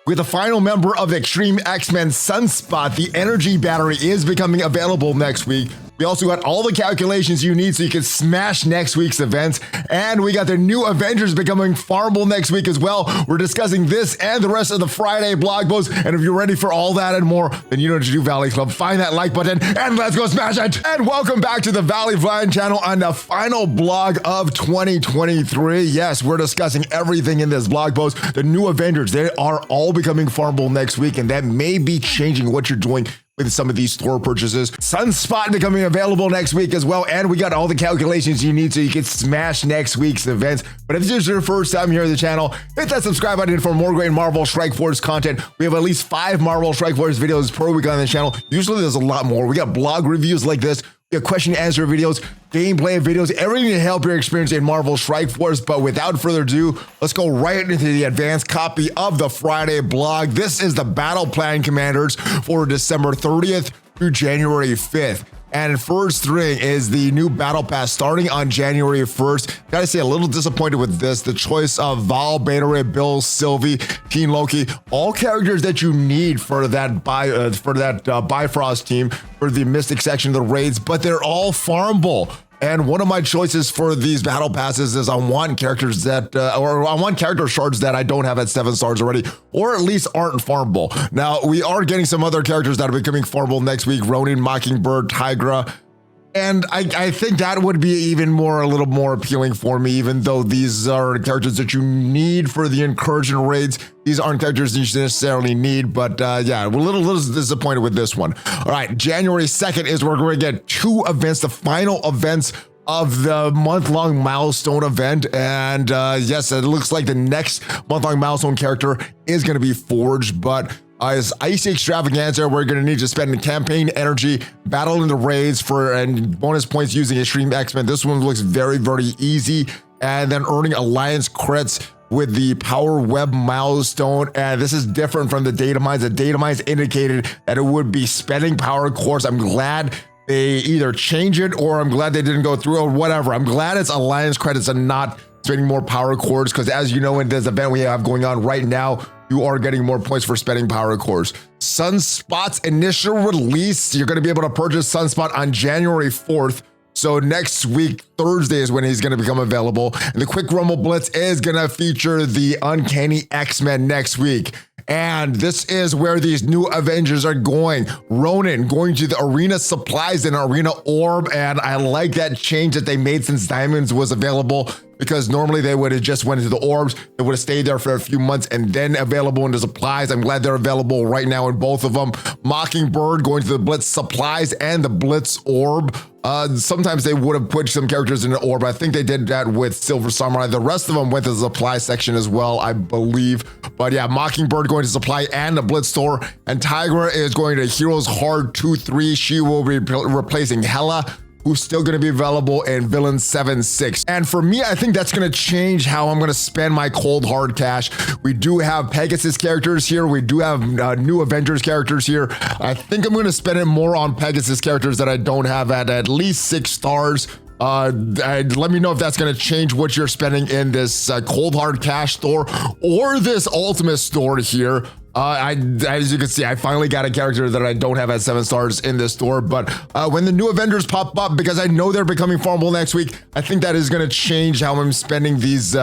With the final member of the Extreme X-Men, Sunspot, the energy battery is becoming available next week. We also got all the calculations you need so you can smash next week's events. And we got the new Avengers becoming farmable next week as well. We're discussing this and the rest of the Friday blog post. And if you're ready for all that and more, then you know what to do, Valley Club. Find that like button and let's go smash it. And welcome back to the ValleyFlyin channel on the final blog of 2023. Yes, we're discussing everything in this blog post. The new Avengers, they are all becoming farmable next week, and that may be changing what you're doing with some of these store purchases. Sunspot becoming available next week as well, and we got all the calculations you need so you can smash next week's events. But if this is your first time here on the channel, hit that subscribe button for more great Marvel Strike Force content. We have at least 5 Marvel Strike Force videos per week on the channel. Usually there's a lot more. We got blog reviews like this. We got question and answer videos, gameplay videos, everything to help your experience in Marvel Strike Force. But without further ado, let's go right into the advanced copy of the Friday blog. This is the battle plan commanders for December 30th through January 5th. And first thing is the new battle pass starting on January 1st. Gotta say, a little disappointed with this. The choice of Val, Beta Ray, Bill, Sylvie, Teen Loki, all characters that you need for that Bifrost team for the Mystic section of the raids, but they're all farmable. And one of my choices for these battle passes is I want characters that, or I want character shards that I don't have at 7 stars already, or at least aren't farmable. Now, we are getting some other characters that are becoming farmable next week: Ronin, Mockingbird, Tigra. And I think that would be even more, a little more appealing for me, even though these are characters that you need for the incursion raids. These aren't characters you necessarily need, but yeah, we're a little disappointed with this one. All right, January 2nd is where we're going to get 2 events, the final events of the month-long Milestone event. And yes, it looks like the next month-long Milestone character is going to be Forged, but as Icy Extravaganza, we're going to need to spend campaign energy, battle in the raids and bonus points using Extreme X-Men. This one looks very, very easy. And then earning Alliance credits with the Power Web Milestone. And this is different from the data mines. The data mines indicated that it would be spending power cores. I'm glad they either change it, or I'm glad they didn't go through, or whatever. I'm glad it's Alliance credits and not spending more power cores, because as you know, in this event we have going on right now, you are getting more points for spending power cores. Sunspot's initial release, you're going to be able to purchase Sunspot on January 4th. So next week, Thursday, is when he's going to become available. And the Quick Rumble Blitz is going to feature the Uncanny X-Men next week. And this is where these new Avengers are going. Ronin going to the arena supplies and arena orb. And I like that change that they made since Diamonds was available, because normally they would have just went into the orbs. They would have stayed there for a few months and then available in the supplies. I'm glad they're available right now in both of them. Mockingbird going to the Blitz supplies and the Blitz orb. Sometimes they would have put some characters in the orb. I think they did that with Silver Samurai. The rest of them went to the supply section as well, I believe. But yeah, Mockingbird going to supply and the Blitz store. And Tigra is going to Heroes Hard 2-3. She will be replacing Hela, who's still going to be available in Villain 7-6. And for me, I think that's going to change how I'm going to spend my cold hard cash. We do have Pegasus characters here. We do have new Avengers characters here. I think I'm going to spend it more on Pegasus characters that I don't have at least 6 stars. Let me know if that's going to change what you're spending in this cold hard cash store or this ultimate store here. As you can see, I finally got a character that I don't have at 7 stars in this store. But when the new Avengers pop up, because I know they're becoming farmable next week, I think that is going to change how I'm spending these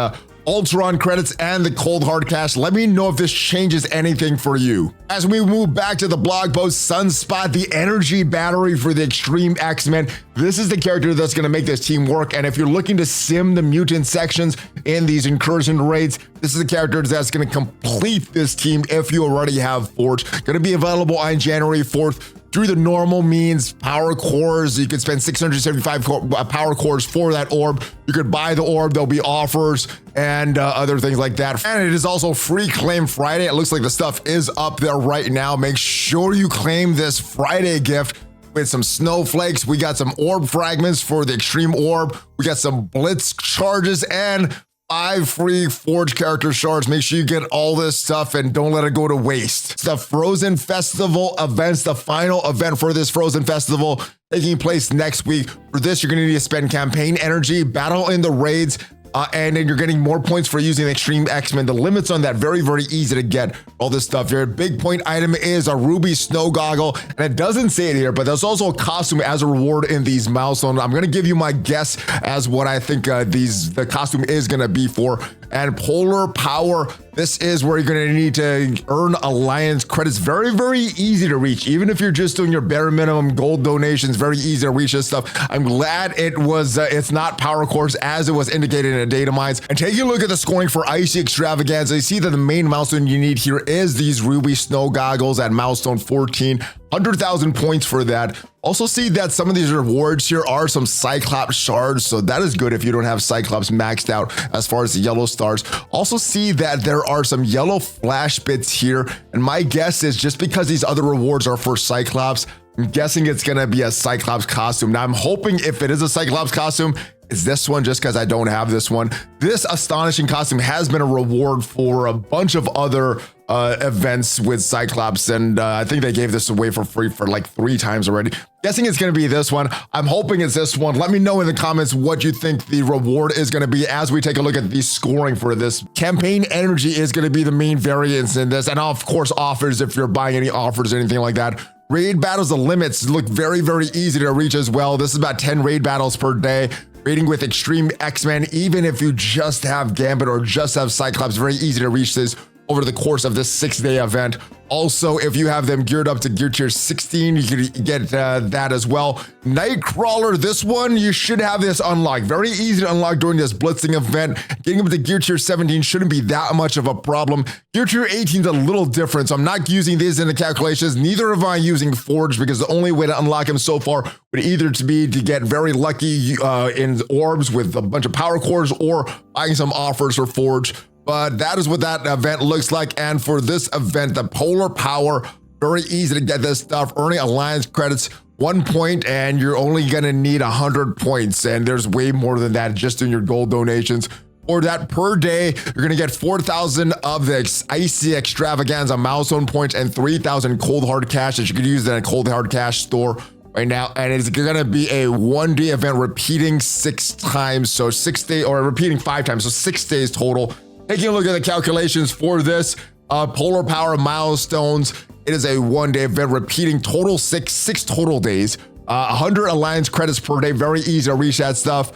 Ultron credits and the cold hard cash. Let me know if this changes anything for you. As we move back to the blog post, Sunspot, the energy battery for the Extreme X-Men. This is the character that's going to make this team work. And if you're looking to sim the mutant sections in these incursion raids, this is the character that's going to complete this team if you already have Forge. Going to be available on January 4th. Through the normal means, power cores, you could spend 675 power cores for that orb. You could buy the orb, there'll be offers and other things like that. And it is also free claim Friday. It looks like the stuff is up there right now. Make sure you claim this Friday gift with some snowflakes. We got some orb fragments for the extreme orb. We got some blitz charges and 5 free Forge character shards. Make sure you get all this stuff and don't let it go to waste. It's the Frozen Festival events, the final event for this Frozen Festival taking place next week. For this, you're going to need to spend campaign energy, battle in the raids, and then you're getting more points for using Extreme X-Men. The limits on that very, very easy to get all this stuff here. Big point item is a ruby snow goggle, and it doesn't say it here, but there's also a costume as a reward in these milestones. I'm gonna give you my guess as what I think the costume is gonna be for. And polar power, this is where you're gonna need to earn alliance credits. Very, very easy to reach. Even if you're just doing your bare minimum gold donations, very easy to reach this stuff. I'm glad it's not power cores as it was indicated in the data mines. And taking a look at the scoring for Icy Extravaganza, you see that the main milestone you need here is these ruby snow goggles at milestone 14. 100,000 points for that. Also see that some of these rewards here are some Cyclops shards, so that is good if you don't have Cyclops maxed out as far as the yellow stars. Also see that there are some yellow flash bits here, and my guess is just because these other rewards are for Cyclops, I'm guessing it's gonna be a Cyclops costume. Now I'm hoping if it is a Cyclops costume, it's this one just because I don't have this one. This astonishing costume has been a reward for a bunch of other events with Cyclops, and I think they gave this away for free for like 3 times already. Guessing it's gonna be this one. I'm hoping it's this one. Let me know in the comments what you think the reward is gonna be as we take a look at the scoring for this. Campaign energy is gonna be the main variance in this, and of course offers if you're buying any offers or anything like that. Raid battles, the limits look very, very easy to reach as well. This is about 10 raid battles per day. Raiding with Extreme X-Men, even if you just have Gambit or just have Cyclops, very easy to reach this over the course of this 6-day event. Also, if you have them geared up to gear tier 16, you can get that as well. Nightcrawler, this one, you should have this unlocked. Very easy to unlock during this blitzing event. Getting up to gear tier 17 shouldn't be that much of a problem. Gear tier 18 is a little different, so I'm not using these in the calculations. Neither am I using Forge, because the only way to unlock him so far would either to be to get very lucky in orbs with a bunch of power cores or buying some offers for Forge. But that is what that event looks like. And for this event, the polar power, very easy to get this stuff. Earning alliance credits, 1 point, and you're only gonna need 100 points. And there's way more than that just in your gold donations. For that per day, you're gonna get 4,000 of the Icy Extravaganza milestone points and 3,000 cold hard cash that you could use in a cold hard cash store right now. And it's gonna be a 1-day event repeating 6 times. So 6 days, or repeating 5 times. So 6 days total. Taking a look at the calculations for this polar power milestones, it is a 1-day event repeating total six total days, 100 alliance credits per day. Very easy to reach that stuff.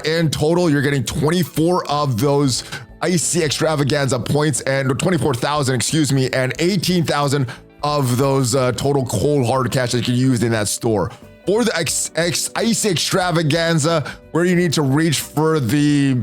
In total, you're getting 24 of those Icy Extravaganza points, and 24,000, excuse me, and 18,000 of those total cold hard cash that you can use in that store. For the Icy Extravaganza, where you need to reach for the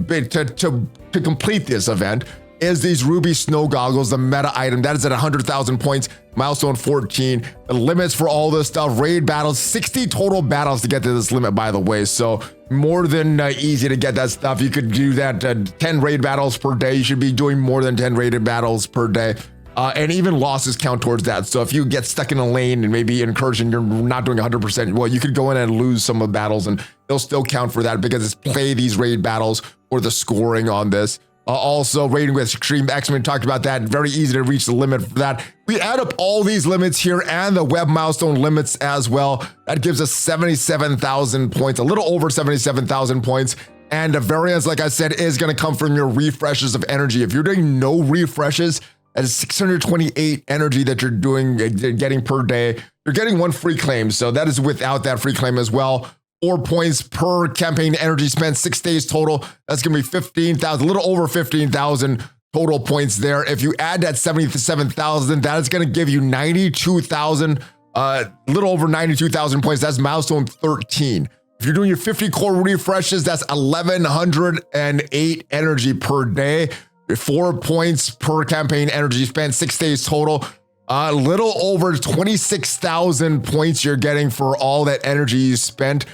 to complete this event is these ruby snow goggles, the meta item that is at 100,000 points, milestone 14. The limits for all this stuff, raid battles, 60 total battles to get to this limit, by the way. So more than easy to get that stuff. You could do that 10 raid battles per day. You should be doing more than 10 raided battles per day. And even losses count towards that. So if you get stuck in a lane and maybe incursion, you're not doing 100%, well, you could go in and lose some of the battles and they'll still count for that because it's play these raid battles for the scoring on this. Also, raiding with Extreme X-Men, talked about that. Very easy to reach the limit for that. We add up all these limits here and the web milestone limits as well. That gives us 77,000 points, a little over 77,000 points. And the variance, like I said, is going to come from your refreshes of energy. If you're doing no refreshes, that is 628 energy that you're getting per day. You're getting 1 free claim, so that is without that free claim as well. 4 points per campaign energy spent, 6 days total. That's gonna be 15,000, a little over 15,000 total points there. If you add that 77,000, that is gonna give you 92,000, a little over 92,000 points. That's milestone 13. If you're doing your 50 core refreshes, that's 1,108 energy per day. 4 points per campaign energy spent, 6 days total. A little over 26,000 points you're getting for all that energy you spent.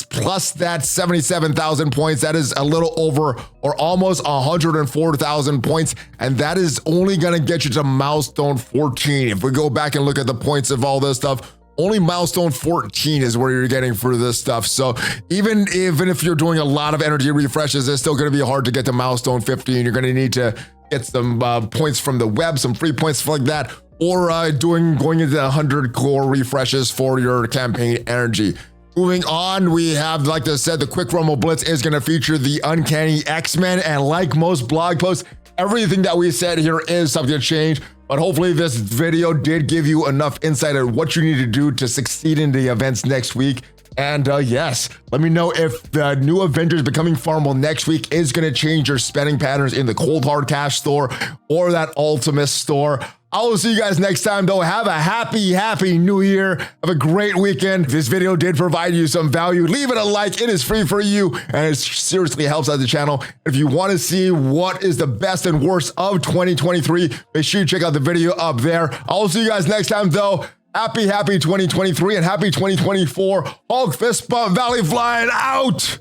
Plus that 77,000 points, that is a little over or almost 104,000 points. And that is only gonna get you to milestone 14. If we go back and look at the points of all this stuff, only milestone 14 is where you're getting for this stuff. So even if you're doing a lot of energy refreshes, it's still gonna be hard to get to milestone 15. You're gonna need to get some points from the web, some free points like that, or going into 100 core refreshes for your campaign energy. Moving on, we have, like I said, the Quick Rumble Blitz is going to feature the Uncanny X-Men. And like most blog posts, everything that we said here is subject to change. But hopefully this video did give you enough insight on what you need to do to succeed in the events next week. And yes, let me know if the new Avengers Becoming Farmable next week is going to change your spending patterns in the Cold Hard Cash store or that Ultimate store. I will see you guys next time, though. Have a happy new year. Have a great weekend. If this video did provide you some value, leave it a like. It is free for you, and it seriously helps out the channel. If you want to see what is the best and worst of 2023, make sure you check out the video up there. I'll see you guys next time, though. Happy 2023 and happy 2024. Hulk Fist Bump ValleyFlyin out.